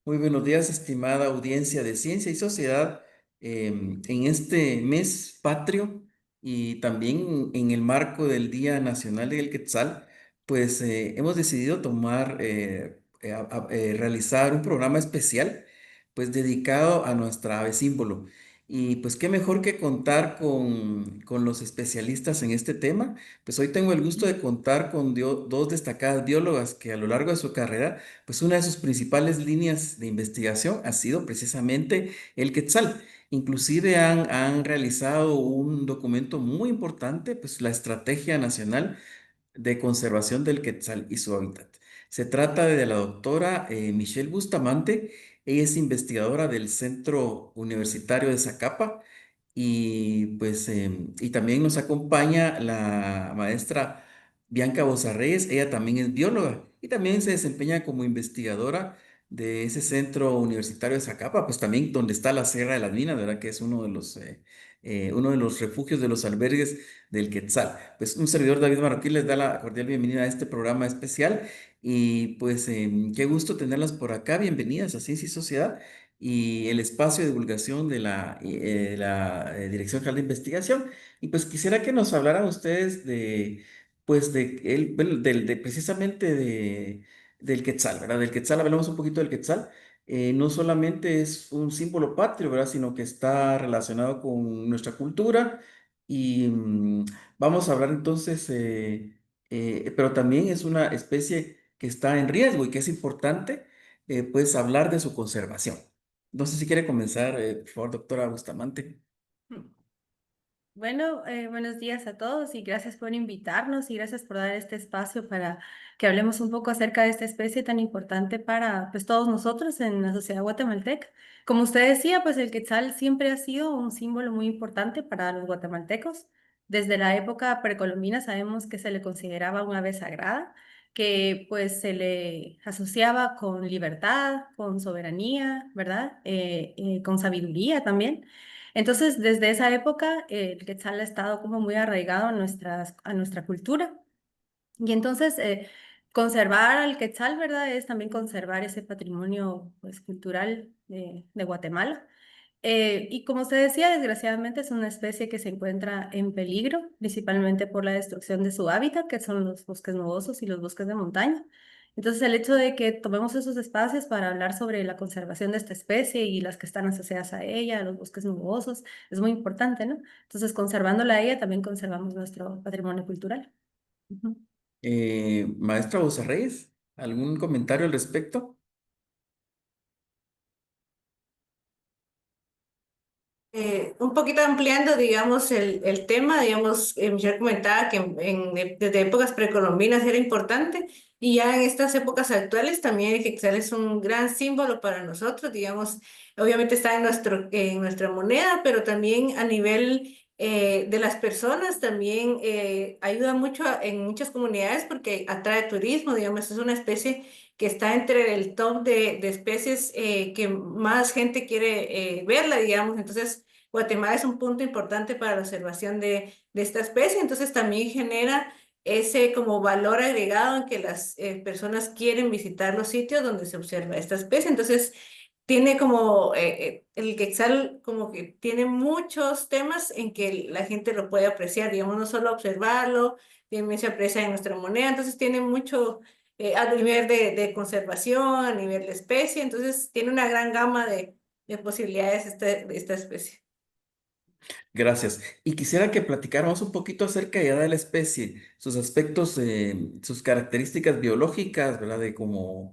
Muy buenos días, estimada audiencia de Ciencia y Sociedad. En este mes patrio y también en el marco del Día Nacional del Quetzal, pues hemos decidido realizar un programa especial, pues dedicado a nuestra ave símbolo. Y pues qué mejor que contar con los especialistas en este tema. Pues hoy tengo el gusto de contar con dos destacadas biólogas que a lo largo de su carrera pues una de sus principales líneas de investigación ha sido precisamente el quetzal. Inclusive han realizado un documento muy importante, pues la Estrategia Nacional de Conservación del Quetzal y su hábitat. Se trata de la doctora Michelle Bustamante. Ella es investigadora del Centro Universitario de Zacapa y también nos acompaña la maestra Bianca Bozarreyes. Ella también es bióloga y también se desempeña como investigadora de ese Centro Universitario de Zacapa, pues también donde está la Sierra de las Minas, ¿verdad? Que es uno de los refugios de los albergues del Quetzal. Pues un servidor David Marroquín les da la cordial bienvenida a este programa especial y qué gusto tenerlas por acá. Bienvenidas a Ciencia y Sociedad y el espacio de divulgación de la Dirección General de Investigación. Y pues quisiera que nos hablaran ustedes bueno, precisamente del Quetzal, ¿verdad? Del Quetzal, hablamos un poquito del Quetzal. No solamente es un símbolo patrio, ¿verdad? Sino que está relacionado con nuestra cultura y vamos a hablar entonces, pero también es una especie que está en riesgo y que es importante, pues, hablar de su conservación. No sé si quiere comenzar, por favor, doctora Bustamante. Bueno, buenos días a todos y gracias por invitarnos y gracias por dar este espacio para que hablemos un poco acerca de esta especie tan importante para pues, todos nosotros en la sociedad guatemalteca. Como usted decía, pues el quetzal siempre ha sido un símbolo muy importante para los guatemaltecos. Desde la época precolombina sabemos que se le consideraba una ave sagrada, que pues se le asociaba con libertad, con soberanía, ¿verdad? Con sabiduría también. Entonces, desde esa época, el quetzal ha estado como muy arraigado a nuestra cultura. Y entonces, conservar al quetzal, ¿verdad? Es también conservar ese patrimonio, pues, cultural de Guatemala. Y como usted decía, desgraciadamente es una especie que se encuentra en peligro, principalmente por la destrucción de su hábitat, que son los bosques nubosos y los bosques de montaña. Entonces, el hecho de que tomemos esos espacios para hablar sobre la conservación de esta especie y las que están asociadas a ella, los bosques nubosos, es muy importante, ¿no? Entonces, conservándola a ella, también conservamos nuestro patrimonio cultural. Ujú. Maestra Reyes, ¿algún comentario al respecto? Un poquito ampliando, digamos, el tema, digamos, Michelle comentaba que desde épocas precolombinas era importante y ya en estas épocas actuales también el quetzal es un gran símbolo para nosotros, digamos, obviamente está en nuestra moneda, pero también a nivel de las personas también ayuda mucho en muchas comunidades porque atrae turismo, digamos, es una especie que está entre el top de especies que más gente quiere verla, digamos. Entonces, Guatemala es un punto importante para la observación de esta especie, entonces también genera ese como valor agregado en que las personas quieren visitar los sitios donde se observa esta especie. Entonces, tiene como el quetzal como que tiene muchos temas en que la gente lo puede apreciar, digamos, no solo observarlo, también se aprecia en nuestra moneda, entonces tiene mucho a nivel de conservación, a nivel de especie, entonces tiene una gran gama de posibilidades esta especie. Gracias. Y quisiera que platicáramos un poquito acerca ya de la especie, sus aspectos, sus características biológicas, ¿verdad? De como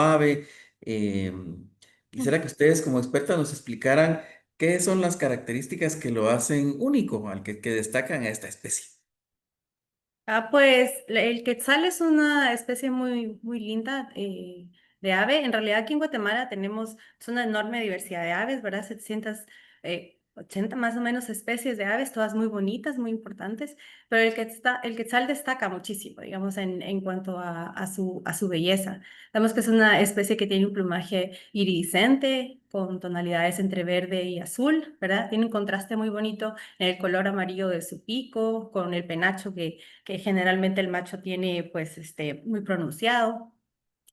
ave. Eh, Quisiera que ustedes como expertas nos explicaran qué son las características que lo hacen único, que destacan a esta especie. Pues el quetzal es una especie muy linda de ave. En realidad aquí en Guatemala tenemos es una enorme diversidad de aves, ¿verdad? 780 más o menos especies de aves, todas muy bonitas, muy importantes, pero el quetzal destaca muchísimo, digamos, en cuanto a su belleza. Sabemos que es una especie que tiene un plumaje iridiscente, con tonalidades entre verde y azul, ¿verdad? Tiene un contraste muy bonito en el color amarillo de su pico, con el penacho que generalmente el macho tiene pues muy pronunciado.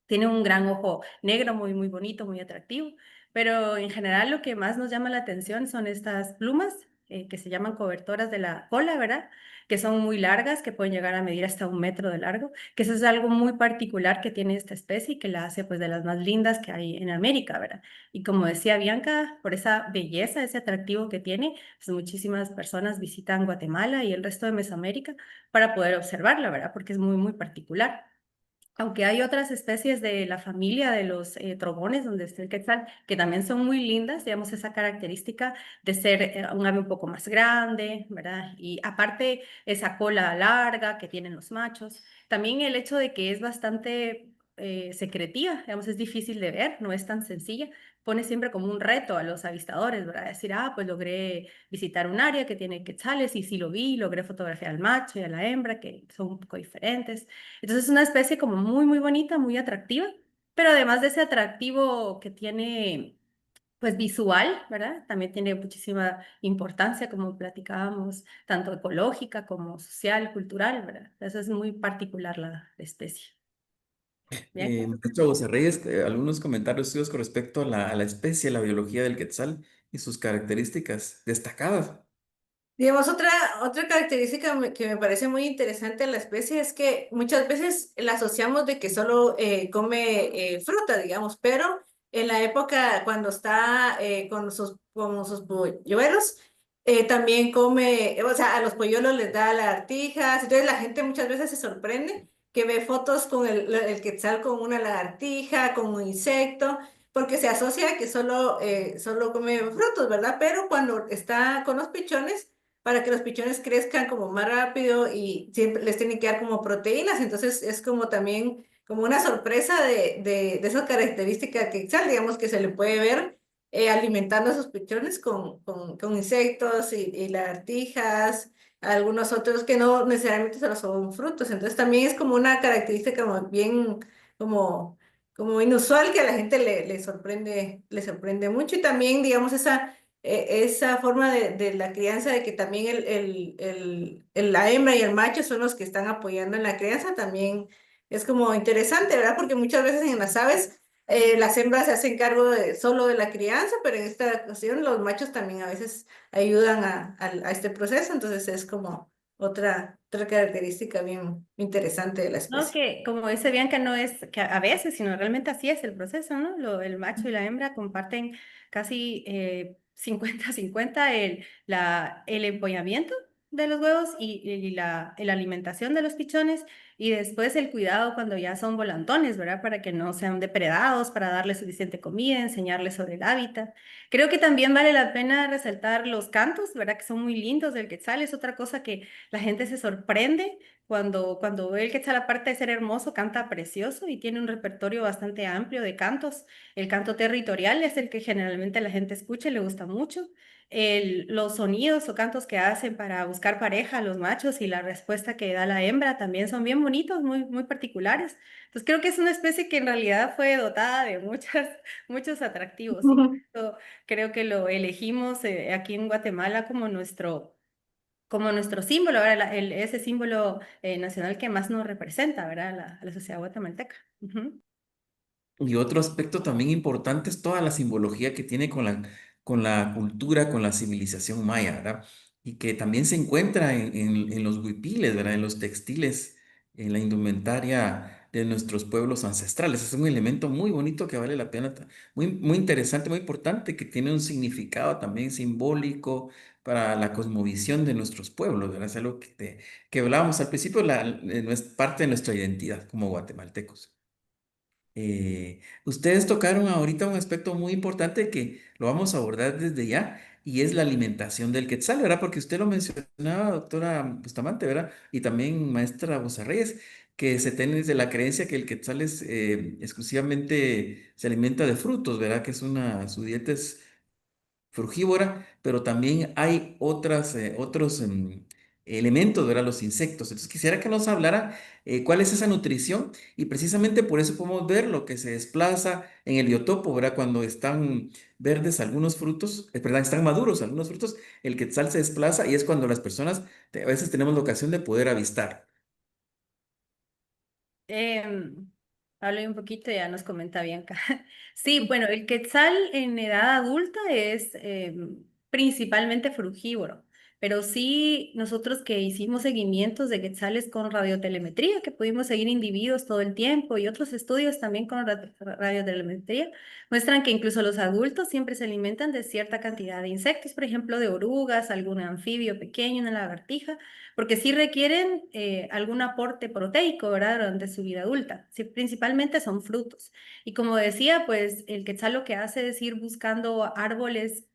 Tiene un gran ojo negro muy, muy bonito, muy atractivo, pero en general lo que más nos llama la atención son estas plumas que se llaman cobertoras de la cola, ¿verdad? Que son muy largas, que pueden llegar a medir hasta 1 metro de largo, que eso es algo muy particular que tiene esta especie y que la hace pues de las más lindas que hay en América, ¿verdad? Y como decía Bianca, por esa belleza, ese atractivo que tiene, pues muchísimas personas visitan Guatemala y el resto de Mesoamérica para poder observarla, ¿verdad? Porque es muy, muy particular. Aunque hay otras especies de la familia de los trogones, donde está el quetzal, que también son muy lindas, digamos, esa característica de ser un ave un poco más grande, ¿verdad? Y aparte, esa cola larga que tienen los machos. También el hecho de que es bastante secretiva, digamos, es difícil de ver, no es tan sencilla, pone siempre como un reto a los avistadores, ¿verdad? Decir, ah, pues logré visitar un área que tiene quetzales y sí lo vi, logré fotografiar al macho y a la hembra, que son un poco diferentes. Entonces es una especie como muy, muy bonita, muy atractiva, pero además de ese atractivo que tiene, pues visual, ¿verdad? También tiene muchísima importancia, como platicábamos, tanto ecológica como social, cultural, ¿verdad? Eso es muy particular la especie. Bianca. Maestro José Reyes, algunos comentarios suyos con respecto a la especie, la biología del quetzal y sus características destacadas. Digamos, otra característica que me parece muy interesante de la especie es que muchas veces la asociamos de que solo come fruta, digamos, pero en la época cuando está con sus polluelos, también come, o sea, a los polluelos les da lagartijas, entonces la gente muchas veces se sorprende que ve fotos con el quetzal con una lagartija, con un insecto, porque se asocia a que solo come frutos, ¿verdad? Pero cuando está con los pichones, para que los pichones crezcan como más rápido y siempre les tienen que dar como proteínas, entonces es como también como una sorpresa de esa característica que quizás digamos que se le puede ver alimentando a sus pichones con insectos y lagartijas, algunos otros que no necesariamente solo son frutos, entonces también es como una característica como bien como, como inusual que a la gente le sorprende mucho y también digamos esa forma de la crianza, de que también la hembra y el macho son los que están apoyando en la crianza, también es como interesante, ¿verdad? Porque muchas veces en las aves las hembras se hacen cargo solo de la crianza, pero en esta ocasión los machos también a veces ayudan a este proceso, entonces es como otra característica bien interesante de la No, especie. que como dice Bianca, no es que a veces, sino realmente así es el proceso, ¿no? El macho y la hembra comparten casi 50-50 el empollamiento de los huevos y la alimentación de los pichones y después el cuidado cuando ya son volantones, ¿verdad? Para que no sean depredados, para darles suficiente comida, enseñarles sobre el hábitat. Creo que también vale la pena resaltar los cantos, ¿verdad? Que son muy lindos del quetzal, es otra cosa que la gente se sorprende cuando ve el quetzal, aparte de ser hermoso, canta precioso y tiene un repertorio bastante amplio de cantos. El canto territorial es el que generalmente la gente escucha y le gusta mucho. Los sonidos o cantos que hacen para buscar pareja a los machos y la respuesta que da la hembra también son bien bonitos, muy, muy particulares. Entonces creo que es una especie que en realidad fue dotada de muchos atractivos y por eso creo que lo elegimos aquí en Guatemala como nuestro símbolo, ¿verdad? Ese símbolo nacional que más nos representa, ¿verdad? A la sociedad guatemalteca. Ujú. Y otro aspecto también importante es toda la simbología que tiene con la cultura, con la civilización maya, ¿verdad? Y que también se encuentra en los huipiles, ¿verdad? En los textiles, en la indumentaria de nuestros pueblos ancestrales. Es un elemento muy bonito que vale la pena, muy, muy interesante, muy importante, que tiene un significado también simbólico para la cosmovisión de nuestros pueblos, ¿verdad? Es algo que hablábamos al principio, no es parte de nuestra identidad como guatemaltecos. Ustedes tocaron ahorita un aspecto muy importante que lo vamos a abordar desde ya y es la alimentación del quetzal, ¿verdad? Porque usted lo mencionaba, doctora Bustamante, ¿verdad? Y también maestra Bosa Reyes, que se tiene desde la creencia que el quetzal es exclusivamente se alimenta de frutos, ¿verdad? Que su dieta es frugívora, pero también hay otros elementos, ¿verdad? Los insectos. Entonces quisiera que nos hablara cuál es esa nutrición y precisamente por eso podemos ver lo que se desplaza en el biotopo, ¿verdad? Cuando están verdes algunos frutos, perdón, están maduros algunos frutos, el quetzal se desplaza y es cuando las personas a veces tenemos la ocasión de poder avistar. Em, Hablo un poquito y ya nos comenta Bianca. Sí, bueno, el quetzal en edad adulta es principalmente frugívoro, pero sí nosotros que hicimos seguimientos de quetzales con radiotelemetría, que pudimos seguir individuos todo el tiempo y otros estudios también con radiotelemetría, muestran que incluso los adultos siempre se alimentan de cierta cantidad de insectos, por ejemplo, de orugas, algún anfibio pequeño, una lagartija, porque sí requieren algún aporte proteico, ¿verdad? Durante su vida adulta. Sí, principalmente son frutos. Y como decía, pues el quetzal lo que hace es ir buscando árboles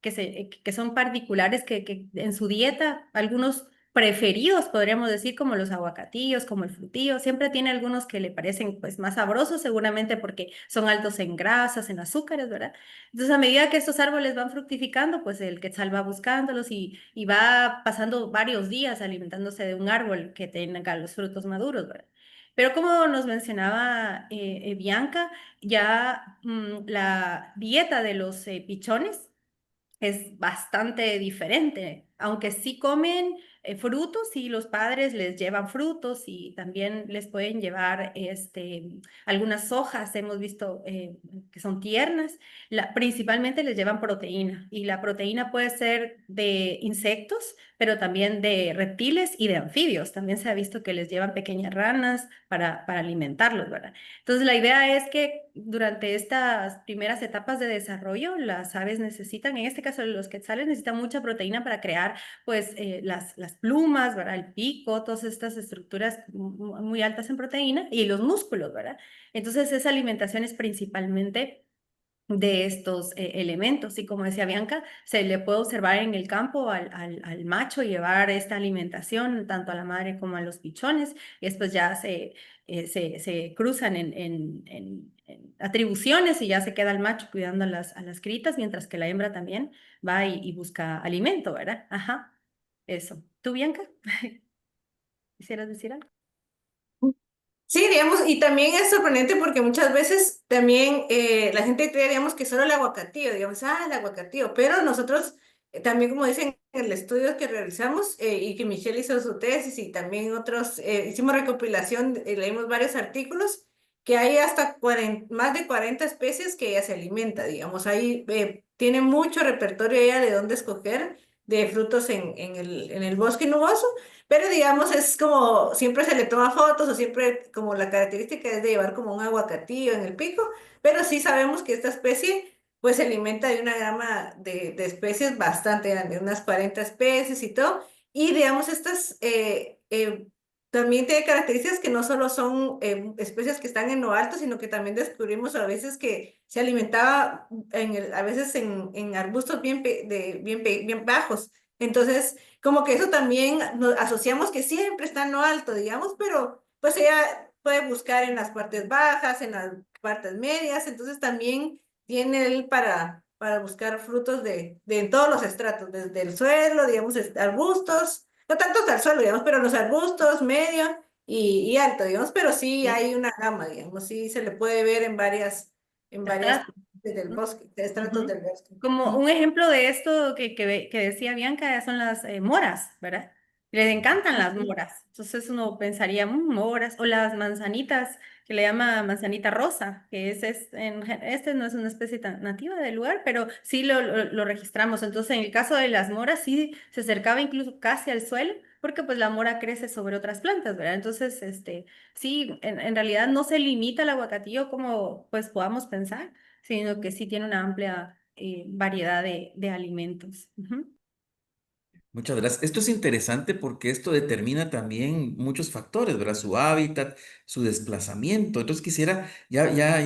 que son particulares, que en su dieta, algunos preferidos, podríamos decir, como los aguacatillos, como el frutillo, siempre tiene algunos que le parecen pues más sabrosos, seguramente porque son altos en grasas, en azúcares, ¿verdad? Entonces, a medida que estos árboles van fructificando, pues el quetzal va buscándolos y va pasando varios días alimentándose de un árbol que tenga los frutos maduros, ¿verdad? Pero como nos mencionaba Bianca, ya la dieta de los pichones es bastante diferente, aunque sí comen frutos y los padres les llevan frutos y también les pueden llevar algunas hojas, hemos visto que son tiernas, principalmente les llevan proteína y la proteína puede ser de insectos, pero también de reptiles y de anfibios. También se ha visto que les llevan pequeñas ranas para alimentarlos, ¿verdad? Entonces, la idea es que durante estas primeras etapas de desarrollo, las aves necesitan, en este caso los quetzales, necesitan mucha proteína para crear, pues, las plumas, ¿verdad? El pico, todas estas estructuras muy altas en proteína y los músculos, ¿verdad? Entonces, esa alimentación es principalmente de estos elementos. Y como decía Bianca, se le puede observar en el campo al macho llevar esta alimentación tanto a la madre como a los pichones, y después ya se cruzan en atribuciones y ya se queda el macho cuidando a las critas, mientras que la hembra también va y busca alimento, ¿verdad? Ajá, eso. ¿Tú, Bianca? ¿Quisieras decir algo? Sí, digamos, y también es sorprendente porque muchas veces también la gente cree, digamos, que solo el aguacatillo, digamos, el aguacatillo, pero nosotros también, como dicen en el estudio que realizamos y que Michelle hizo su tesis y también otros, hicimos recopilación, leímos varios artículos, que hay hasta más de 40 especies que ella se alimenta, digamos, ahí tiene mucho repertorio ella de dónde escoger de frutos en el bosque nuboso. Pero digamos, es como siempre se le toma fotos o siempre como la característica es de llevar como un aguacatillo en el pico, pero sí sabemos que esta especie pues se alimenta de una gama de especies bastante grande, unas 40 especies y todo. Y digamos, estas también tiene características que no solo son especies que están en lo alto, sino que también descubrimos a veces que se alimentaba a veces en arbustos bien bajos. Entonces, como que eso también nos asociamos que siempre está en lo alto, digamos, pero pues ella puede buscar en las partes bajas, en las partes medias, entonces también tiene él para buscar frutos de en todos los estratos, desde el suelo, digamos, arbustos, no tanto hasta el suelo, digamos, pero los arbustos, medio y alto, digamos, pero sí Sí. hay una gama, digamos, sí se le puede ver en varias Está. partes del bosque, de estratos del bosque. Como un ejemplo de esto que decía Bianca son las moras, ¿verdad? Les encantan las Ujú. moras. Entonces uno pensaría, moras, o las manzanitas, que le llama manzanita rosa, que este no es una especie tan nativa del lugar, pero sí lo registramos. Entonces, en el caso de las moras, sí se acercaba incluso casi al suelo, porque pues la mora crece sobre otras plantas, ¿verdad? Entonces, sí, en realidad no se limita al aguacatillo como pues podamos pensar, sino que sí tiene una amplia variedad de alimentos. Ujú. Muchas gracias. Esto es interesante porque esto determina también muchos factores, ¿verdad? Su hábitat, su desplazamiento. Entonces quisiera, ya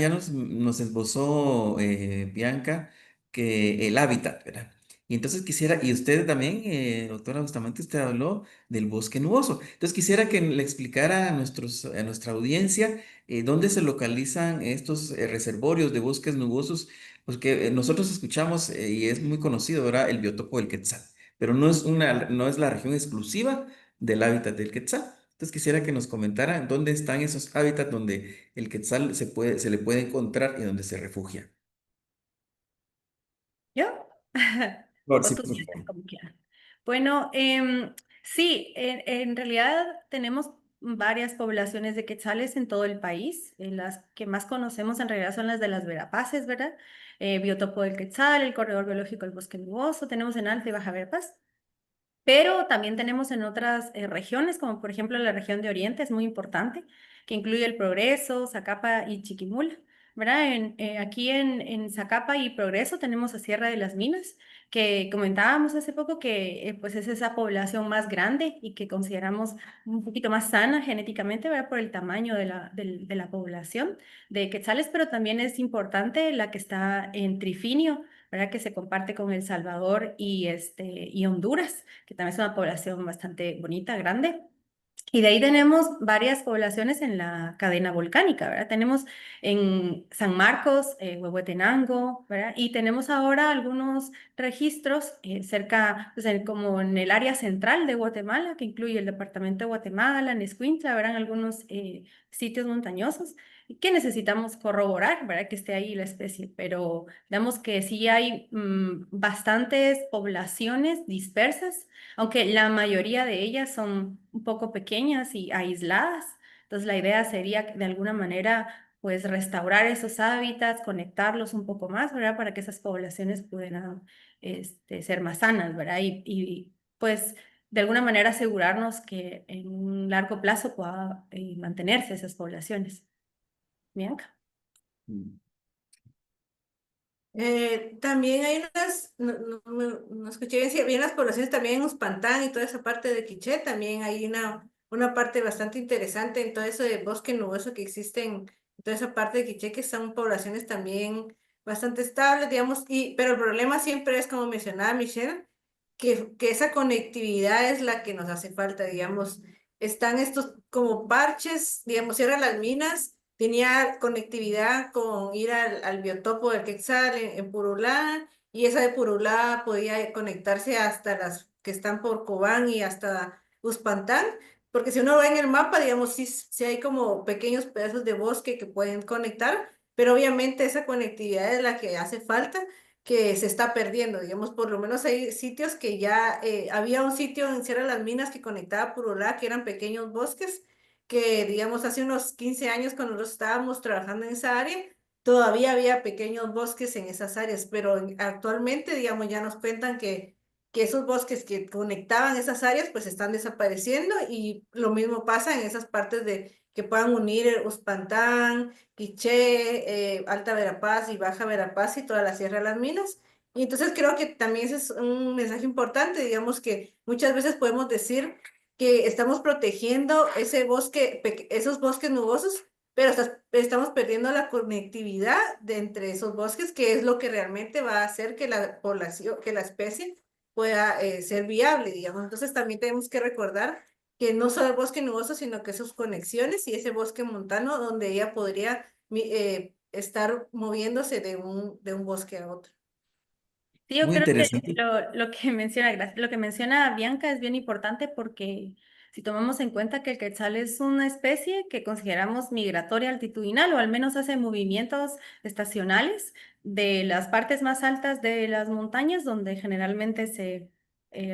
nos esbozó Bianca que el hábitat, ¿verdad? Y entonces quisiera, y usted también, doctora Bustamante, usted habló del bosque nuboso. Entonces quisiera que le explicara a nuestra audiencia dónde se localizan estos reservorios de bosques nubosos, porque nosotros escuchamos y es muy conocido, ¿verdad? El biotopo del Quetzal, pero no es la región exclusiva del hábitat del quetzal. Entonces quisiera que nos comentara dónde están esos hábitats donde el quetzal se le puede encontrar y donde se refugia. ¿Yo? Por O sí, tú, por favor. como quieras. Bueno, sí, en realidad tenemos varias poblaciones de quetzales en todo el país. Las que más conocemos en realidad son las de las Verapaces, ¿verdad? Biotopo del Quetzal, el corredor biológico del Bosque Nuboso, tenemos en Alta y Baja Verapaz. Pero también tenemos en otras regiones, como por ejemplo la región de Oriente, es muy importante, que incluye el Progreso, Zacapa y Chiquimula, ¿verdad? Aquí en Zacapa y Progreso tenemos a Sierra de las Minas, que comentábamos hace poco que pues es esa población más grande y que consideramos un poquito más sana genéticamente, ¿verdad? Por el tamaño de la población de quetzales, pero también es importante la que está en Trifinio, ¿verdad? Que se comparte con El Salvador y Honduras, que también es una población bastante bonita, grande. Y de ahí tenemos varias poblaciones en la cadena volcánica, ¿verdad? Tenemos en San Marcos, Huehuetenango, ¿verdad? Y tenemos ahora algunos registros cerca, pues, como en el área central de Guatemala, que incluye el departamento de Guatemala, Nescuintla, ¿verdad? Algunos sitios montañosos que necesitamos corroborar, ¿verdad? Que esté ahí la especie, pero digamos que sí hay bastantes poblaciones dispersas, aunque la mayoría de ellas son un poco pequeñas y aisladas. Entonces la idea sería de alguna manera pues restaurar esos hábitats, conectarlos un poco más, ¿verdad? Para que esas poblaciones puedan ser más sanas, ¿verdad? Pues de alguna manera asegurarnos que en un largo plazo pueda mantenerse esas poblaciones. Bianca. Mm. También hay unas, no escuché bien, si había unas poblaciones también en Uspantán y toda esa parte de Quiché, también hay una parte bastante interesante en todo eso de bosque nuboso que existe en toda esa parte de Quiché, que son poblaciones también bastante estables, digamos, pero el problema siempre es, como mencionaba Michelle, que esa conectividad es la que nos hace falta, digamos, están estos como parches, digamos, Sierra Las Minas tenía conectividad con ir al biotopo del Quetzal en Purulá, y esa de Purulá podía conectarse hasta las que están por Cobán y hasta Uspantán, porque si uno ve en el mapa, digamos, sí hay como pequeños pedazos de bosque que pueden conectar, pero obviamente esa conectividad es la que hace falta, que se está perdiendo, digamos, por lo menos hay sitios que ya, había un sitio en Sierra de las Minas que conectaba a Purulá, que eran pequeños bosques, que digamos hace unos 15 años cuando nosotros estábamos trabajando en esa área, todavía había pequeños bosques en esas áreas, pero actualmente, digamos, ya nos cuentan que esos bosques que conectaban esas áreas pues están desapareciendo, y lo mismo pasa en esas partes de que puedan unir Uspantán, Quiché, Alta Verapaz y Baja Verapaz y toda la Sierra de las Minas. Y entonces creo que también ese es un mensaje importante, digamos que muchas veces podemos decir que estamos protegiendo ese bosque, esos bosques nubosos, pero estamos perdiendo la conectividad de entre esos bosques, que es lo que realmente va a hacer que la población, que la especie pueda ser viable, digamos. Entonces también tenemos que recordar que no solo el bosque nuboso, sino que sus conexiones y ese bosque montano donde ella podría estar moviéndose de un bosque a otro. Sí, yo Muy creo que interesante. lo que menciona, lo que menciona Bianca es bien importante porque si tomamos en cuenta que el quetzal es una especie que consideramos migratoria altitudinal o al menos hace movimientos estacionales de las partes más altas de las montañas donde generalmente se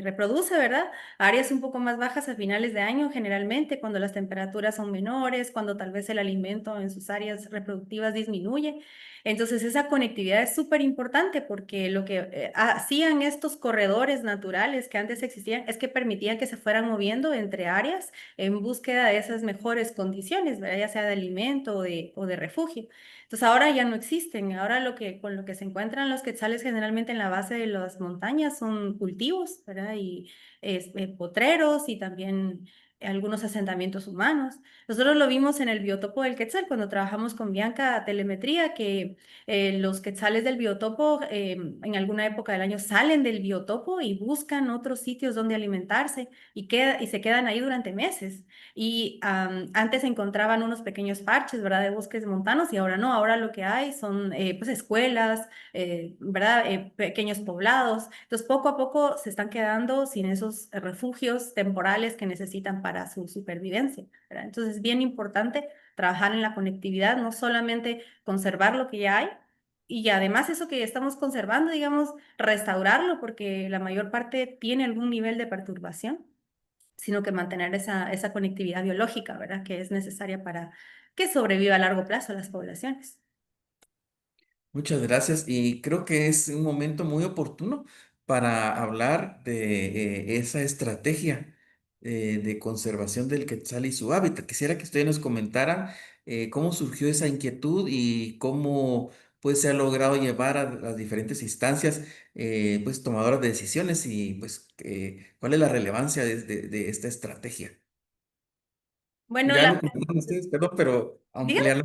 reproduce, ¿verdad? A áreas un poco más bajas a finales de año, generalmente cuando las temperaturas son menores, cuando tal vez el alimento en sus áreas reproductivas disminuye. Entonces, esa conectividad es súper importante porque lo que hacían estos corredores naturales que antes existían es que permitían que se fueran moviendo entre áreas en búsqueda de esas mejores condiciones, ¿verdad? Ya sea de alimento o de refugio. Entonces, ahora ya no existen. Ahora con lo que se encuentran los quetzales generalmente en la base de las montañas son cultivos, ¿verdad? Y potreros y también algunos asentamientos humanos. Nosotros lo vimos en el biotopo del Quetzal cuando trabajamos con Bianca telemetría, que los quetzales del biotopo en alguna época del año salen del biotopo y buscan otros sitios donde alimentarse y se quedan ahí durante meses. Y antes se encontraban unos pequeños parches, ¿verdad? De bosques montanos y ahora no, ahora lo que hay son pues escuelas, ¿verdad? Pequeños poblados. Entonces poco a poco se están quedando sin esos refugios temporales que necesitan para su supervivencia, ¿verdad? Entonces es bien importante trabajar en la conectividad, no solamente conservar lo que ya hay, y además eso que estamos conservando, digamos, restaurarlo, porque la mayor parte tiene algún nivel de perturbación. sino que mantener esa conectividad biológica, ¿verdad? Que es necesaria para que sobreviva a largo plazo las poblaciones. Muchas gracias y creo que es un momento muy oportuno para hablar de esa estrategia de conservación del quetzal y su hábitat. Quisiera que ustedes nos comentaran cómo surgió esa inquietud y cómo pues se ha logrado llevar a las diferentes instancias pues tomadoras de decisiones y pues cuál es la relevancia de esta estrategia. Bueno, Ya lo comentaron ustedes, perdón, pero dígame,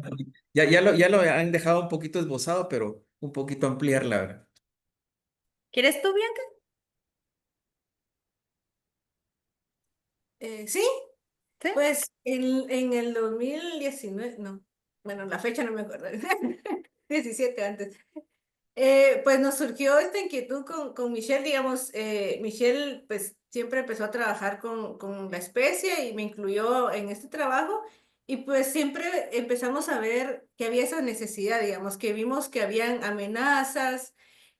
ampliarlo. Ya lo han dejado un poquito esbozado, pero un poquito ampliarla, ¿verdad? ¿quieres tú, Bianca? Sí, Sí. pues en el 2019 no, bueno, la fecha no me acuerdo, 17 antes. Pues nos surgió esta inquietud con Michelle, digamos, Michelle pues siempre empezó a trabajar con la especie y me incluyó en este trabajo y pues siempre empezamos a ver que había esa necesidad, digamos, que vimos que habían amenazas,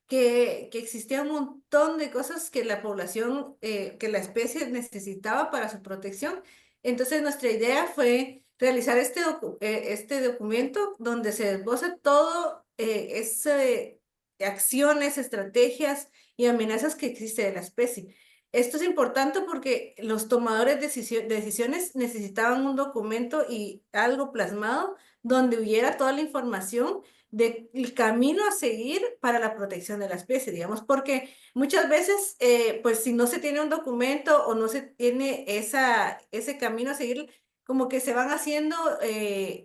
que existía un montón de cosas que la población, que la especie necesitaba para su protección. Entonces nuestra idea fue realizar este documento donde se esboza todo ese acciones, estrategias y amenazas que existe de la especie. Esto es importante porque los tomadores de decisiones necesitaban un documento y algo plasmado donde hubiera toda la información del camino a seguir para la protección de la especie, digamos, porque muchas veces, pues si no se tiene un documento o no se tiene ese camino a seguir, como que se van haciendo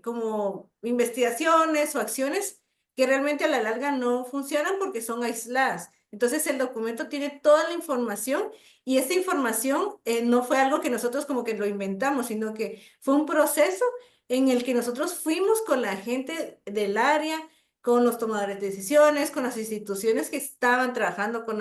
como investigaciones o acciones que realmente a la larga no funcionan porque son aisladas. Entonces el documento tiene toda la información y esta información no fue algo que nosotros como que lo inventamos, sino que fue un proceso en el que nosotros fuimos con la gente del área, con los tomadores de decisiones, con las instituciones que estaban trabajando con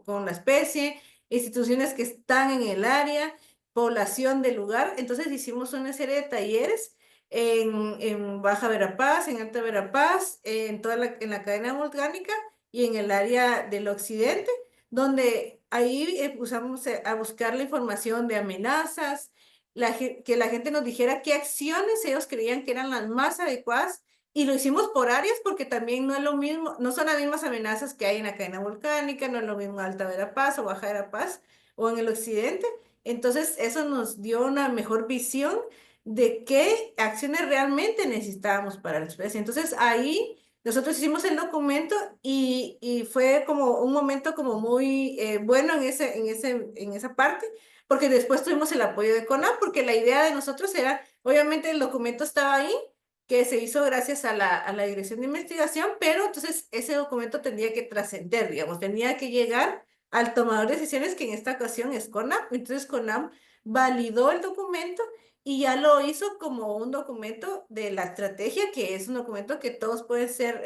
con la especie, instituciones que están en el área, población del lugar. Entonces hicimos una serie de talleres en Baja Verapaz, en Alta Verapaz, en la cadena volcánica y en el área del occidente, donde ahí empezamos a buscar la información de amenazas, que la gente nos dijera qué acciones ellos creían que eran las más adecuadas y lo hicimos por áreas porque también no es lo mismo, no son las mismas amenazas que hay en la cadena volcánica, no es lo mismo Alta Verapaz o Baja Verapaz o en el occidente. Entonces, eso nos dio una mejor visión de qué acciones realmente necesitábamos para la especie. Entonces, ahí nosotros hicimos el documento y fue como un momento como muy bueno en esa parte, porque después tuvimos el apoyo de CONAP, porque la idea de nosotros era, obviamente el documento estaba ahí, que se hizo gracias a a la Dirección de Investigación, pero entonces ese documento tendría que trascender, digamos, tenía que llegar al tomador de decisiones, que en esta ocasión es CONAP. Entonces CONAP validó el documento y ya lo hizo como un documento de la estrategia, que es un documento que todos pueden ser,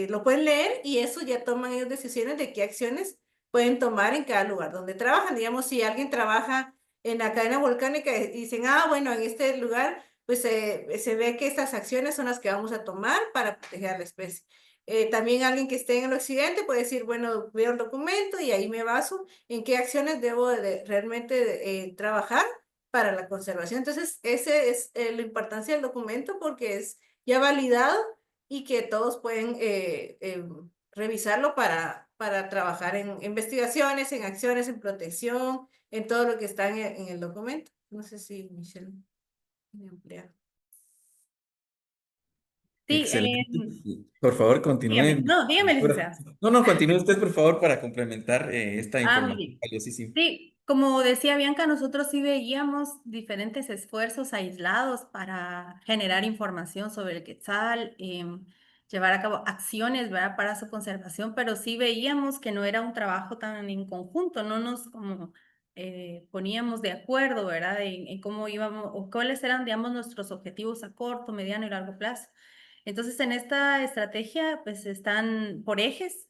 lo pueden leer y eso ya toman ellos decisiones de qué acciones pueden tomar en cada lugar donde trabajan. Digamos, si alguien trabaja en la cadena volcánica y dicen, ah, bueno, en este lugar pues se ve que estas acciones son las que vamos a tomar para proteger a la especie. También alguien que esté en el occidente puede decir, bueno, veo el documento y ahí me baso en qué acciones debo realmente trabajar para la conservación. Entonces, ese es la importancia del documento porque es ya validado y que todos pueden revisarlo para trabajar en investigaciones, en acciones, en protección, en todo lo que está en el documento. No sé si Michelle quiere ampliar. Sí, Excelente. Sí. Por favor, dígame, continúen. no, dígame, Doctora. licenciada. No, no, continúe usted, por favor, para complementar esta Muy información bien. valiosísima. Sí, como decía Bianca, nosotros sí veíamos diferentes esfuerzos aislados para generar información sobre el quetzal, llevar a cabo acciones, ¿verdad? Para su conservación, pero sí veíamos que no era un trabajo tan en conjunto, no nos como poníamos de acuerdo, ¿verdad? En cómo íbamos o cuáles eran, digamos, nuestros objetivos a corto, mediano y largo plazo. Entonces, en esta estrategia, pues están por ejes,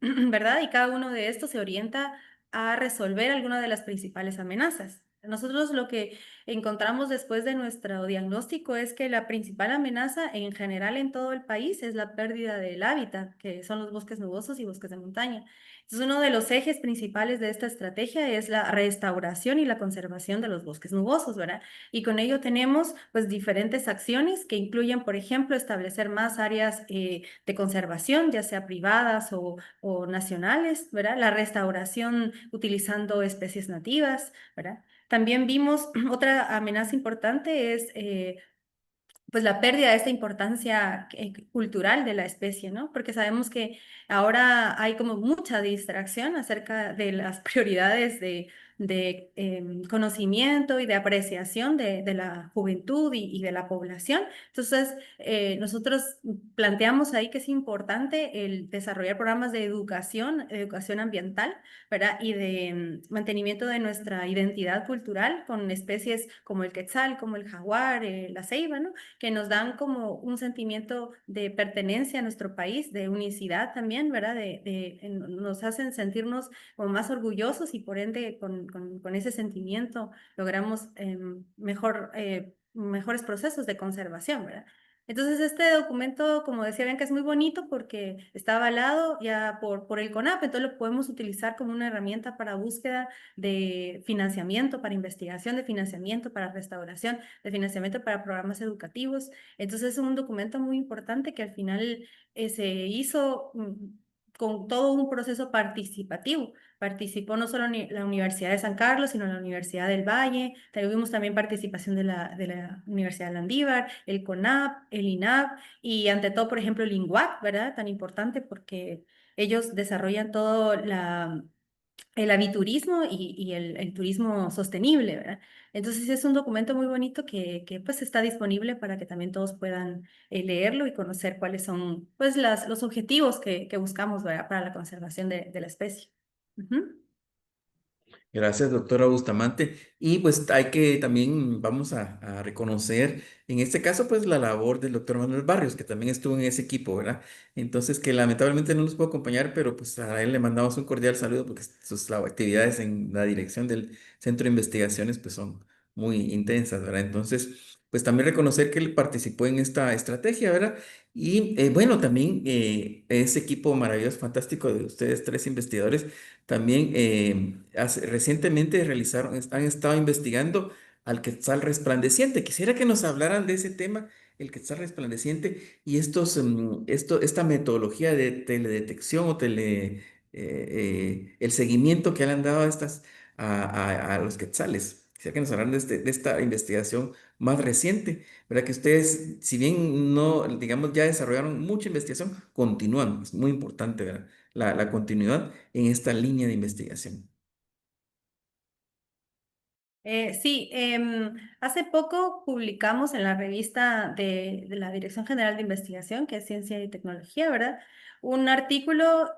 ¿verdad? Y cada uno de estos se orienta a resolver alguna de las principales amenazas. Nosotros lo que encontramos después de nuestro diagnóstico es que la principal amenaza en general en todo el país es la pérdida del hábitat, que son los bosques nubosos y bosques de montaña. Entonces, uno de los ejes principales de esta estrategia es la restauración y la conservación de los bosques nubosos, ¿verdad? Y con ello tenemos pues diferentes acciones que incluyen, por ejemplo, establecer más áreas de conservación, ya sea privadas o nacionales, ¿verdad? La restauración utilizando especies nativas, ¿verdad? También vimos otra amenaza importante es pues la pérdida de esta importancia cultural de la especie, ¿no? Porque sabemos que ahora hay como mucha distracción acerca de las prioridades de conocimiento y de apreciación de la juventud y de la población. Entonces, nosotros planteamos ahí que es importante el desarrollar programas de educación ambiental, ¿verdad? Y de mantenimiento de nuestra identidad cultural con especies como el quetzal, como el jaguar, la ceiba, ¿no? Que nos dan como un sentimiento de pertenencia a nuestro país, de unicidad también, ¿verdad? Nos hacen sentirnos como más orgullosos y por ende con ese sentimiento logramos mejores procesos de conservación, ¿verdad? Entonces, este documento, como decía Bianca, es muy bonito porque está avalado ya por el CONAP, entonces lo podemos utilizar como una herramienta para búsqueda de financiamiento, para investigación, de financiamiento, para restauración, de financiamiento para programas educativos. Entonces es un documento muy importante que al final se hizo con todo un proceso participativo. Participó no solo la Universidad de San Carlos, sino la Universidad del Valle. Tuvimos también participación de la Universidad de Landívar, el CONAP, el INAP y ante todo, por ejemplo, el INGUAC, ¿verdad? Tan importante porque ellos desarrollan todo el aviturismo y el turismo sostenible, ¿verdad? Entonces es un documento muy bonito que pues está disponible para que también todos puedan leerlo y conocer cuáles son pues los objetivos que buscamos, ¿verdad? Para la conservación de la especie. Ujú. Gracias, doctora Bustamante. Y pues hay que también, vamos a reconocer, en este caso, pues la labor del doctor Manuel Barrios, que también estuvo en ese equipo, ¿verdad? Entonces, que lamentablemente no nos pudo acompañar, pero pues a él le mandamos un cordial saludo porque sus actividades en la dirección del Centro de Investigaciones, pues son muy intensas, ¿verdad? Entonces, pues también reconocer que él participó en esta estrategia, ¿verdad? Y bueno, también ese equipo maravilloso, fantástico de ustedes, tres investigadores también recientemente han estado investigando al quetzal resplandeciente. Quisiera que nos hablaran de ese tema, el quetzal resplandeciente, y esta metodología de teledetección o el seguimiento que le han dado a los quetzales. Quisiera que nos hablaran de esta investigación más reciente, ¿verdad? Que ustedes, si bien no, digamos, ya desarrollaron mucha investigación, continúan. Es muy importante, ¿verdad? La continuidad en esta línea de investigación. Sí, hace poco publicamos en la revista de la Dirección General de Investigación, que es Ciencia y Tecnología, ¿verdad? Un artículo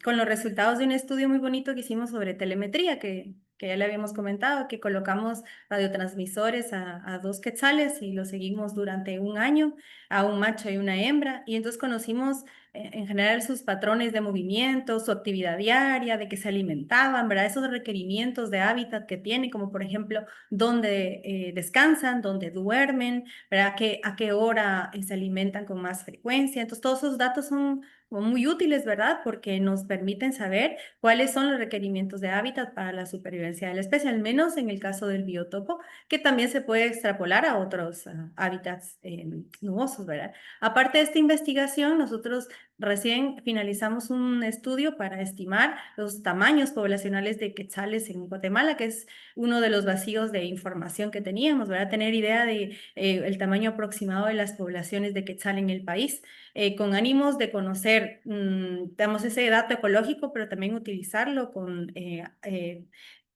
con los resultados de un estudio muy bonito que hicimos sobre telemetría, que ya le habíamos comentado, que colocamos radiotransmisores a dos quetzales y los seguimos durante un año, a un macho y una hembra, y entonces conocimos en general sus patrones de movimiento, su actividad diaria, de qué se alimentaban, ¿verdad? Esos requerimientos de hábitat que tienen, como por ejemplo, dónde descansan, dónde duermen, ¿verdad? A qué hora se alimentan con más frecuencia. Entonces, todos esos datos son como muy útiles, ¿verdad? Porque nos permiten saber cuáles son los requerimientos de hábitat para la supervivencia de la especie, al menos en el caso del biotopo, que también se puede extrapolar a otros hábitats nubosos, ¿verdad? Aparte de esta investigación, nosotros recién finalizamos un estudio para estimar los tamaños poblacionales de quetzales en Guatemala, que es uno de los vacíos de información que teníamos, ¿verdad? Tener idea de el tamaño aproximado de las poblaciones de quetzal en el país, con ánimos de conocer, digamos, ese dato ecológico, pero también utilizarlo con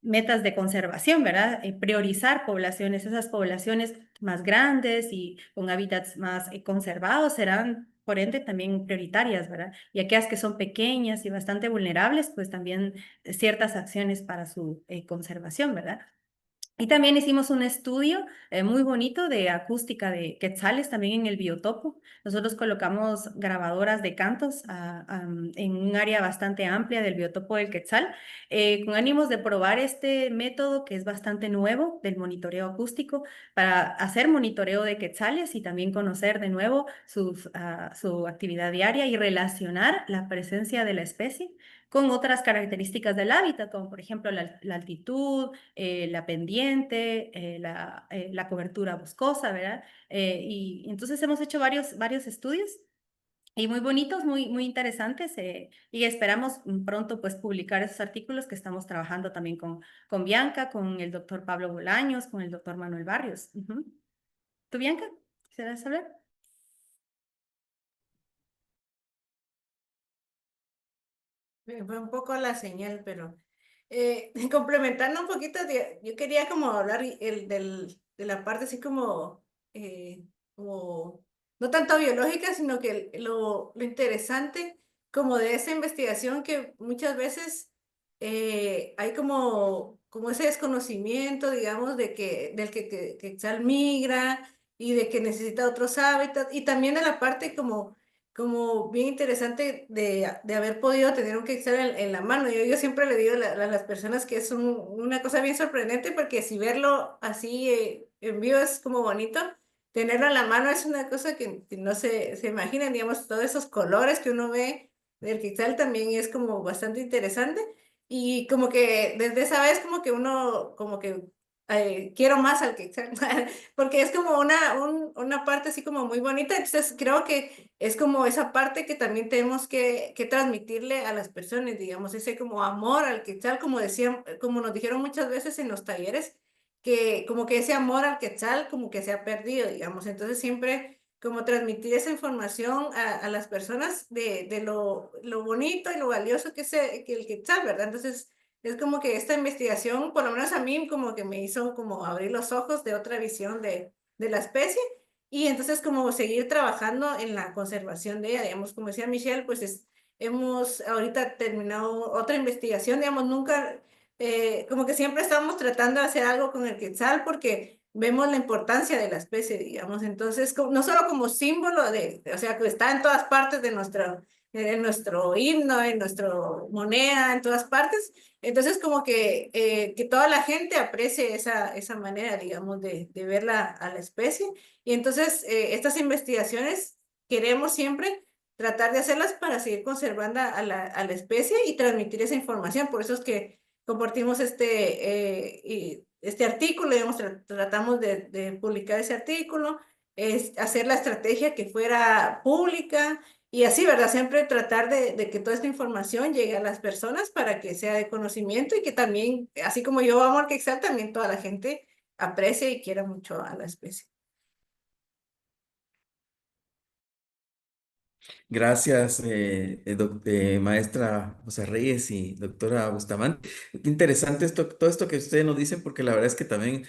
metas de conservación, ¿verdad? Priorizar poblaciones, esas poblaciones más grandes y con hábitats más conservados serán por ende también prioritarias, ¿verdad? Y aquellas que son pequeñas y bastante vulnerables, pues también ciertas acciones para su conservación, ¿verdad? Y también hicimos un estudio muy bonito de acústica de quetzales también en el biotopo. Nosotros colocamos grabadoras de cantos en un área bastante amplia del biotopo del quetzal, con ánimos de probar este método que es bastante nuevo del monitoreo acústico para hacer monitoreo de quetzales y también conocer de nuevo su actividad diaria y relacionar la presencia de la especie con otras características del hábitat, como por ejemplo la altitud, la pendiente, la cobertura boscosa, ¿verdad? Y entonces hemos hecho varios estudios y muy bonitos, muy interesantes, y esperamos pronto pues publicar esos artículos que estamos trabajando también con Bianca, con el doctor Pablo Bolaños, con el doctor Manuel Barrios. Ujú. ¿Tú, Bianca? ¿Quisieras saber? Me fue un poco la señal, pero complementando un poquito, yo quería como hablar de la parte así como no tanto biológica, sino que lo interesante como de esa investigación que muchas veces hay como ese desconocimiento, digamos, que Quetzal migra y de que necesita otros hábitats, y también de la parte como bien interesante de haber podido tener un quetzal en la mano. Yo siempre le digo a las personas que es una cosa bien sorprendente porque si verlo así en vivo es como bonito, tenerlo en la mano es una cosa que no se imaginan, digamos, todos esos colores que uno ve del quetzal también es como bastante interesante. Y como que desde esa vez como que uno como que quiero más al quetzal, porque es como una parte así como muy bonita. Entonces creo que es como esa parte que también tenemos que transmitirle a las personas, digamos, ese como amor al quetzal, como decían, como nos dijeron muchas veces en los talleres, que como que ese amor al quetzal como que se ha perdido, digamos. Entonces siempre como transmitir esa información a las personas de lo bonito y lo valioso que el quetzal, ¿verdad? Entonces es como que esta investigación, por lo menos a mí, como que me hizo como abrir los ojos de otra visión de la especie. Y entonces como seguir trabajando en la conservación de ella, digamos, como decía Michelle, pues hemos ahorita terminado otra investigación, digamos, nunca, como que siempre estamos tratando de hacer algo con el quetzal porque vemos la importancia de la especie, digamos, entonces no solo como símbolo o sea, que está en todas partes en nuestro himno, en nuestra moneda, en todas partes, entonces como que toda la gente aprecie esa manera, digamos, de ver a la especie. Y entonces estas investigaciones queremos siempre tratar de hacerlas para seguir conservando a la especie y transmitir esa información. Por eso es que compartimos este artículo, digamos, tratamos de publicar ese artículo, es hacer la estrategia que fuera pública y así, ¿verdad? Siempre tratar de que toda esta información llegue a las personas para que sea de conocimiento y que también, así como yo amo al quetzal, también toda la gente aprecie y quiera mucho a la especie. Gracias, maestra José Reyes y doctora Bustamante. Qué interesante todo esto que ustedes nos dicen, porque la verdad es que también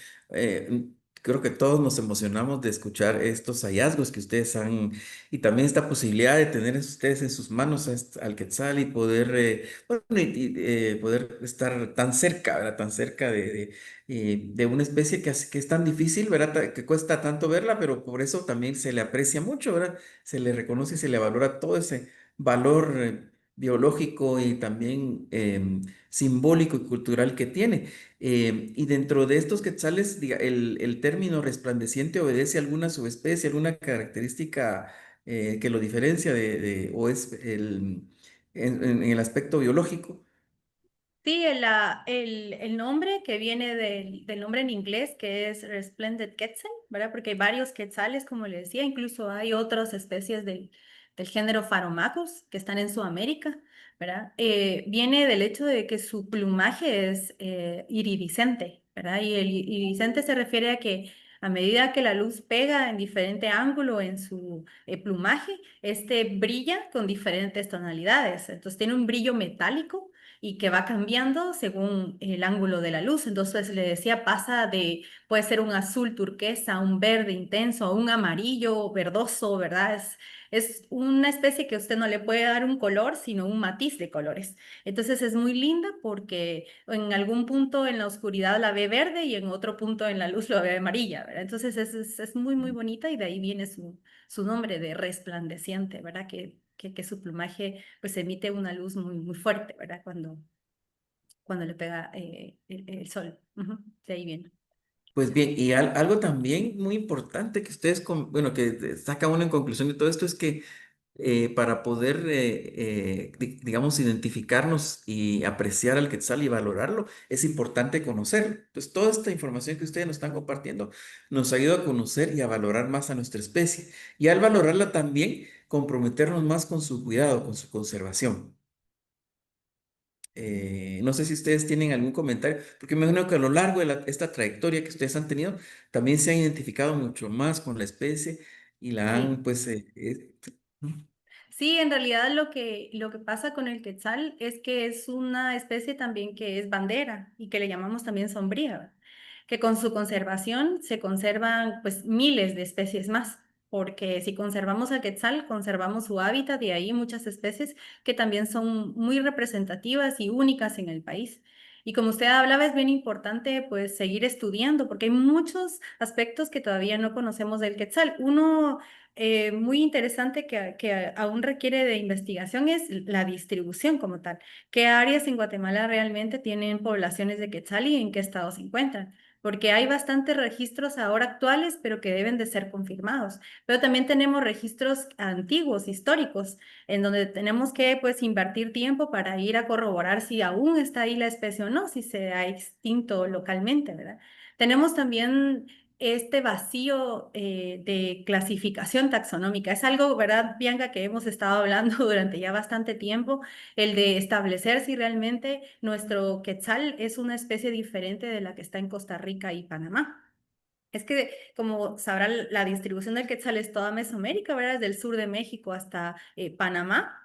creo que todos nos emocionamos de escuchar estos hallazgos que ustedes han, y también esta posibilidad de tener ustedes en sus manos al Quetzal y poder, bueno, poder estar tan cerca, ¿verdad? Tan cerca de una especie que es tan difícil, ¿verdad? Que cuesta tanto verla, pero por eso también se le aprecia mucho, ¿verdad? Se le reconoce y se le valora todo ese valor biológico y también simbólico y cultural que tiene. Y dentro de estos quetzales, el término resplandeciente obedece a alguna subespecie, alguna característica que lo diferencia o es en el aspecto biológico. Sí, el nombre que viene del nombre en inglés, que es Resplendent Quetzal, ¿verdad? Porque hay varios quetzales, como le decía, incluso hay otras especies del género Pharomachus que están en Sudamérica, ¿verdad? Viene del hecho de que su plumaje es iridiscente, ¿verdad? Y el iridiscente se refiere a que a medida que la luz pega en diferente ángulo en su plumaje, este brilla con diferentes tonalidades. Entonces tiene un brillo metálico y que va cambiando según el ángulo de la luz. Entonces le decía, pasa de, puede ser un azul turquesa, un verde intenso, a un amarillo verdoso, ¿verdad? Es una especie que usted no le puede dar un color, sino un matiz de colores. Entonces es muy linda porque en algún punto en la oscuridad la ve verde y en otro punto en la luz la ve amarilla, ¿verdad? Entonces es muy, muy bonita y de ahí viene su nombre de resplandeciente, ¿verdad? Que su plumaje pues emite una luz muy, muy fuerte, ¿verdad? Cuando le pega el sol. Ujú, de ahí viene. Pues bien, y algo también muy importante que ustedes, bueno, que saca uno en conclusión de todo esto es que para poder, digamos, identificarnos y apreciar al quetzal y valorarlo, es importante conocerlo. Entonces, toda esta información que ustedes nos están compartiendo nos ayuda a conocer y a valorar más a nuestra especie. Y al valorarla también, comprometernos más con su cuidado, con su conservación. No sé si ustedes tienen algún comentario, porque me imagino que a lo largo de esta trayectoria que ustedes han tenido, también se han identificado mucho más con la especie y la han, Sí. pues, Sí, en realidad lo que pasa con el quetzal es que es una especie también que es bandera y que le llamamos también sombría, ¿verdad? Que con su conservación se conservan pues miles de especies más, porque si conservamos al quetzal, conservamos su hábitat y ahí muchas especies que también son muy representativas y únicas en el país. Y como usted hablaba, es bien importante pues seguir estudiando, porque hay muchos aspectos que todavía no conocemos del quetzal. Uno muy interesante que aún requiere de investigación es la distribución como tal. ¿Qué áreas en Guatemala realmente tienen poblaciones de quetzal y en qué estado se encuentran? Porque hay bastantes registros ahora actuales, pero que deben de ser confirmados. Pero también tenemos registros antiguos, históricos, en donde tenemos que pues invertir tiempo para ir a corroborar si aún está ahí la especie o no, si se ha extinto localmente, ¿verdad? Tenemos también este vacío de clasificación taxonómica. Es algo, ¿verdad, Bianca, que hemos estado hablando durante ya bastante tiempo, el de establecer si realmente nuestro quetzal es una especie diferente de la que está en Costa Rica y Panamá. Es que, como sabrán, la distribución del quetzal es toda Mesoamérica, ¿verdad? Desde el sur de México hasta Panamá.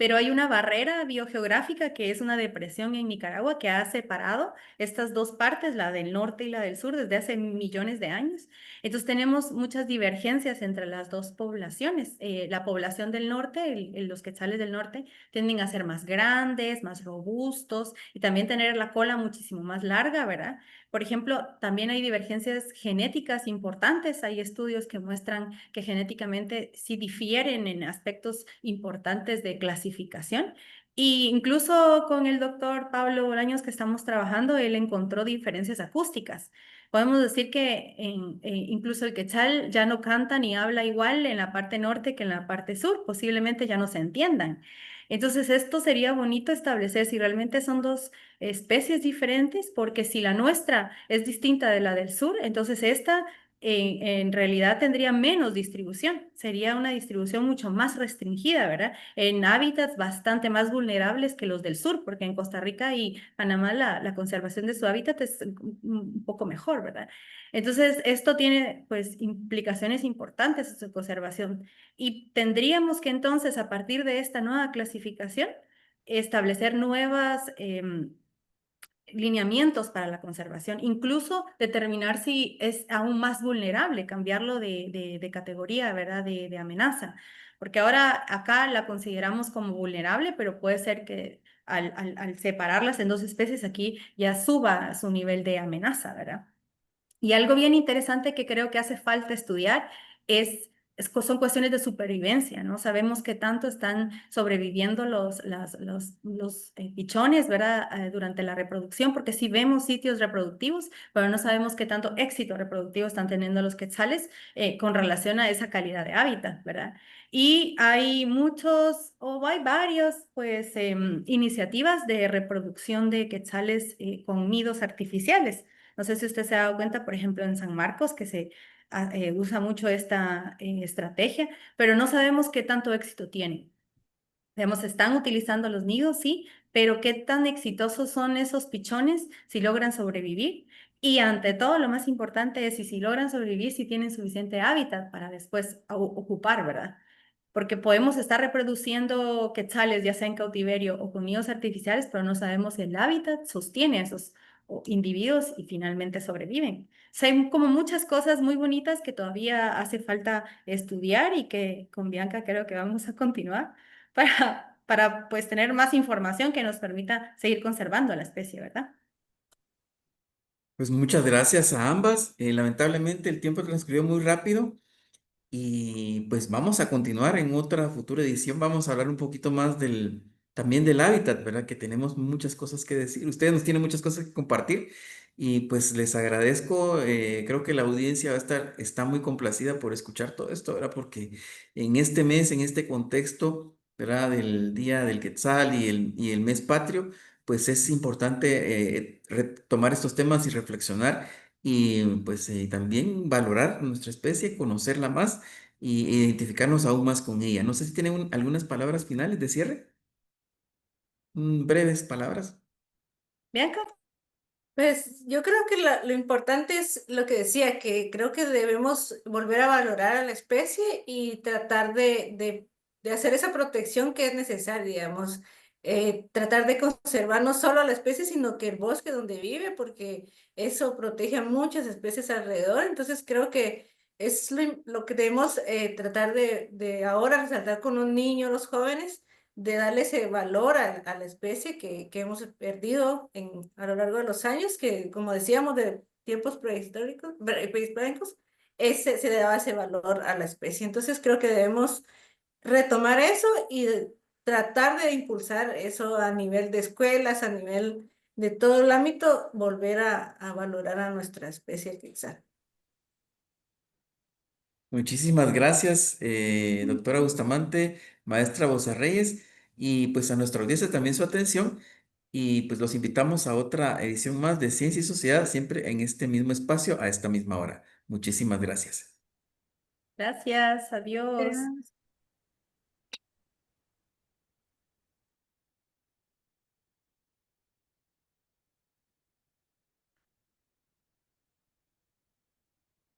Pero hay una barrera biogeográfica que es una depresión en Nicaragua que ha separado estas dos partes, la del norte y la del sur, desde hace millones de años. Entonces tenemos muchas divergencias entre las dos poblaciones. La población del norte, los quetzales del norte, tienden a ser más grandes, más robustos y también tener la cola muchísimo más larga, ¿verdad? Por ejemplo, también hay divergencias genéticas importantes. Hay estudios que muestran que genéticamente sí difieren en aspectos importantes de clasificación. Y incluso con el doctor Pablo Bolaños que estamos trabajando, él encontró diferencias acústicas. Podemos decir que incluso el quetzal ya no canta ni habla igual en la parte norte que en la parte sur, posiblemente ya no se entiendan. Entonces, esto sería bonito establecer si realmente son dos especies diferentes, porque si la nuestra es distinta de la del sur, entonces esta en realidad tendría menos distribución, sería una distribución mucho más restringida, ¿verdad? En hábitats bastante más vulnerables que los del sur, porque en Costa Rica y Panamá la conservación de su hábitat es un poco mejor, ¿verdad? Entonces, esto tiene pues implicaciones importantes en su conservación y tendríamos que entonces, a partir de esta nueva clasificación, establecer nuevas lineamientos para la conservación, incluso determinar si es aún más vulnerable, cambiarlo de categoría, ¿verdad? De amenaza, porque ahora acá la consideramos como vulnerable, pero puede ser que al separarlas en dos especies aquí ya suba su nivel de amenaza, ¿verdad? Y algo bien interesante que creo que hace falta estudiar son cuestiones de supervivencia, ¿no? Sabemos que tanto están sobreviviendo los pichones, ¿verdad? Durante la reproducción, porque sí vemos sitios reproductivos, pero no sabemos qué tanto éxito reproductivo están teniendo los quetzales con relación a esa calidad de hábitat, ¿verdad? Y hay muchos, o hay varias, pues, iniciativas de reproducción de quetzales con nidos artificiales. No sé si usted se ha dado cuenta, por ejemplo, en San Marcos, que se usa mucho esta estrategia, pero no sabemos qué tanto éxito tiene. Digamos, están utilizando los nidos, sí, pero qué tan exitosos son esos pichones si logran sobrevivir. Y ante todo, lo más importante es si logran sobrevivir, si tienen suficiente hábitat para después ocupar, ¿verdad? porque podemos estar reproduciendo quetzales, ya sea en cautiverio o con nidos artificiales, pero no sabemos si el hábitat sostiene a esos individuos y finalmente sobreviven. O sea, hay como muchas cosas muy bonitas que todavía hace falta estudiar y que con Bianca creo que vamos a continuar para pues tener más información que nos permita seguir conservando a la especie, ¿verdad? Pues muchas gracias a ambas. Lamentablemente el tiempo transcurrió muy rápido. Y pues vamos a continuar en otra futura edición. Vamos a hablar un poquito más también del hábitat, ¿verdad? Que tenemos muchas cosas que decir. Ustedes nos tienen muchas cosas que compartir y pues les agradezco. Creo que la audiencia está muy complacida por escuchar todo esto, ¿verdad? Porque en este mes, en este contexto, ¿verdad? Del Día del Quetzal y el mes patrio, pues es importante retomar estos temas y reflexionar y pues también valorar nuestra especie, conocerla más y identificarnos aún más con ella. No sé si tienen algunas palabras finales de cierre. Breves palabras. Bianca, Pues yo creo que lo importante es lo que decía, que creo que debemos volver a valorar a la especie y tratar de hacer esa protección que es necesaria, digamos. Tratar de conservar no solo a la especie, sino que el bosque donde vive, porque eso protege a muchas especies alrededor. Entonces creo que es lo que debemos tratar de ahora resaltar con los niños, los jóvenes, de darle ese valor a la especie que hemos perdido a lo largo de los años, que como decíamos de tiempos prehispánicos, se le daba ese valor a la especie. Entonces creo que debemos retomar eso y tratar de impulsar eso a nivel de escuelas, a nivel de todo el ámbito, volver a valorar a nuestra especie quizá. Muchísimas gracias, doctora Bustamante, maestra Boza Reyes, y pues a nuestra audiencia también su atención. Y pues los invitamos a otra edición más de Ciencia y Sociedad, siempre en este mismo espacio, a esta misma hora. Muchísimas gracias. gracias, adiós.